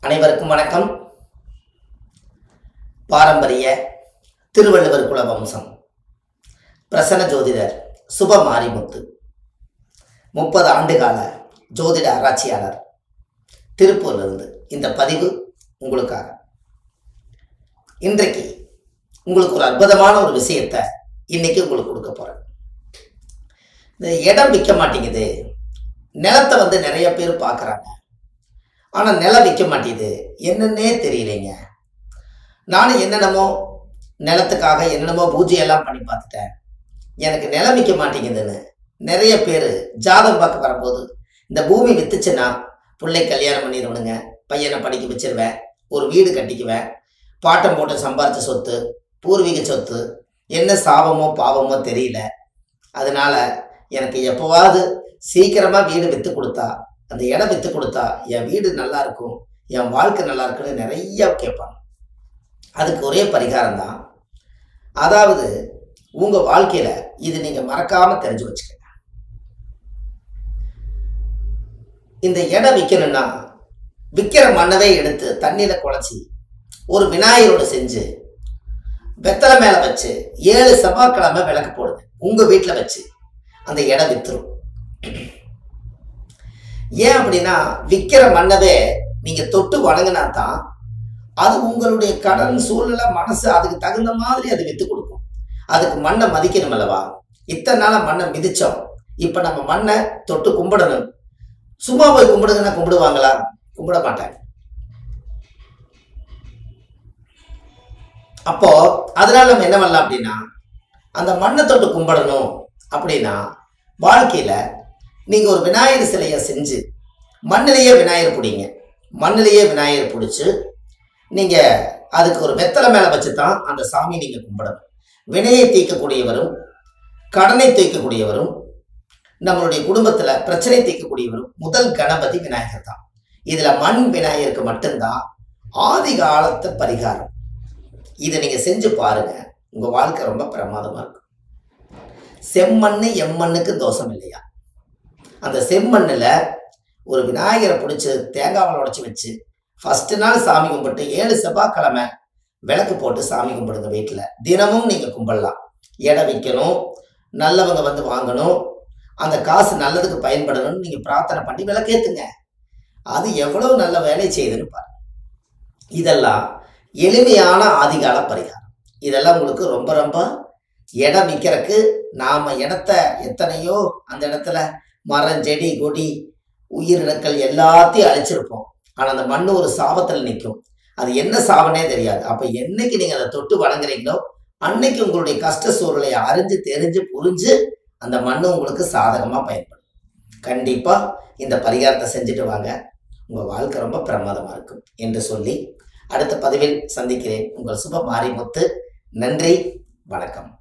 அனைவருக்கும் வணக்கம். பாரம்பரிய திருவள்ளுவர் குல வம்சம் பிரசன்ன ஜோதிடர் சுப மாரிமுத்து, 30 ஆண்டுகால ஜோதிட ஆராய்ச்சியாளர், திருப்பூரிலிருந்து இந்த பதிவு உங்களுக்காக. இன்றைக்கு உங்களுக்கு ஒரு அற்புதமான ஒரு விஷயத்தை இன்னைக்கு உங்களுக்கு கொடுக்க போறேன். இந்த இடம் விற்க மாட்டேங்குது, நிலத்தை நிறைய பேர் பார்க்குறாங்க, ஆனால் நிலம் விற்க மாட்டேங்குது, என்னன்னே தெரியலைங்க. நானும் என்னென்னமோ நிலத்துக்காக என்னென்னமோ பூஜையெல்லாம் பண்ணி பார்த்துட்டேன், எனக்கு நிலம் விற்க மாட்டேங்குதுன்னு நிறைய பேர் ஜாதகம் பார்க்க வரும்போது, இந்த பூமி வித்துச்சுன்னா பிள்ளை கல்யாணம் பண்ணிடுவனுங்க, பையனை படிக்க வச்சிருவேன், ஒரு வீடு கட்டிக்குவேன், பாட்டம் போட்டு சம்பாரிச்ச சொத்து, பூர்வீக சொத்து, என்ன சாபமோ பாவமோ தெரியல, அதனால எனக்கு எப்போவாவது சீக்கிரமாக வீடு விற்று கொடுத்தா, அந்த இடம் விற்று கொடுத்தா என் வீடு நல்லா இருக்கும், என் வாழ்க்கை நல்லா இருக்குன்னு நிறைய கேட்பாங்க. அதுக்கு ஒரே பரிகாரம் தான். அதாவது உங்கள் வாழ்க்கையில் இது நீங்கள் மறக்காமல் தெரிஞ்சு வச்சுக்கங்க. இந்த இடம் விற்கணும்னா விற்கிற மண்ணவே எடுத்து தண்ணியில் குழச்சி ஒரு விநாயகரோடு செஞ்சு வெத்தலை மேலே வச்சு 7 செவ்வாய்க்கிழமை விளக்கு போடுங்க. உங்கள் வீட்டில் வச்சு அந்த இடம் விற்றுரும். ஏன் அப்படின்னா, விற்கிற மண்ணவே நீங்கள் தொட்டு வணங்கினா தான் அது உங்களுடைய கடன் சூழ்நிலை மனசு அதுக்கு தகுந்த மாதிரி அது விற்று கொடுக்கும். அதுக்கு மண்ணை மதிக்கணும் அல்லவா? இத்தனை நாள மண்ணை மிதிச்சோம், இப்போ நம்ம மண்ணை தொட்டு கும்பிடணும். சும்மா போய் கும்பிடுங்கன்னா கும்பிடுவாங்களா? கும்பிட மாட்டாங்க. அப்போ அதனால நம்ம என்ன பண்ணலாம் அப்படின்னா, அந்த மண்ணை தொட்டு கும்பிடணும் அப்படின்னா, வாழ்க்கையில நீங்க ஒரு விநாயகர் சிலையை செஞ்சு மண்ணிலேயே விநாயகர் பிடிங்க. மண்ணிலேயே விநாயகர் பிடிச்சி நீங்க அதுக்கு ஒரு வெத்தலை மேல வச்சு தான் அந்த சாமி நீங்க கும்பிடணும். வினையை தீர்க்கக்கூடியவரும், கடனை தீர்க்கக்கூடியவரும், நம்மளுடைய குடும்பத்துல பிரச்சனை தீர்க்கக்கூடியவரும் முதல் கணபதி விநாயகர் தான். இதுல மண் விநாயகருக்கு மட்டும்தான் ஆதி காலத்து பரிகாரம். இதை நீங்க செஞ்சு பாருங்க, உங்க வாழ்க்கை ரொம்ப பிரமாதமா இருக்கும். செம்மண்ணு எம்மண்ணுக்கு தோஷம் இல்லையா? அந்த செம்மண்ணில் ஒரு விநாயகரை பிடிச்சி தேங்காவில் உடச்சி வச்சு ஃபஸ்ட்டு நாள் சாமி கும்பிட்டு 7 செவ்வாய்க்கிழமை விளக்கு போட்டு சாமி கும்பிடுங்க. வீட்டில் தினமும் நீங்கள் கும்பிடலாம். இடம் விற்கணும், நல்லவங்க வந்து வாங்கணும், அந்த காசு நல்லதுக்கு பயன்படணும்னு நீங்கள் பிரார்த்தனை பண்ணி விளக்கேற்றுங்க. அது எவ்வளோ நல்ல வேலை செய்யுதுன்னு பாருங்க. இதெல்லாம் எளிமையான ஆதிகால பரிகாரம். இதெல்லாம் உங்களுக்கு ரொம்ப ரொம்ப இடம் விற்கிறதுக்கு நாம் இடத்த எத்தனையோ அந்த இடத்துல மரம் செடி கொடி உயிரினங்கள் எல்லாத்தையும் அழிச்சிருப்போம். ஆனால் அந்த மண் ஒரு சாபத்தில் நிற்கும். அது என்ன சாபனே தெரியாது. அப்போ என்னைக்கு நீங்கள் அதை தொட்டு வணங்குறீங்களோ அன்னைக்கு உங்களுடைய கஷ்ட சூழலை அறிஞ்சு தெரிஞ்சு புரிஞ்சு அந்த மண் உங்களுக்கு சாதகமாக பயன்படும். கண்டிப்பாக இந்த பரிகாரத்தை செஞ்சுட்டு வாங்க, உங்கள் வாழ்க்கை ரொம்ப பிரமாதமாக இருக்கும் என்று சொல்லி அடுத்த பதிவில் சந்திக்கிறேன். உங்கள் சுப மாரிமுத்து. நன்றி, வணக்கம்.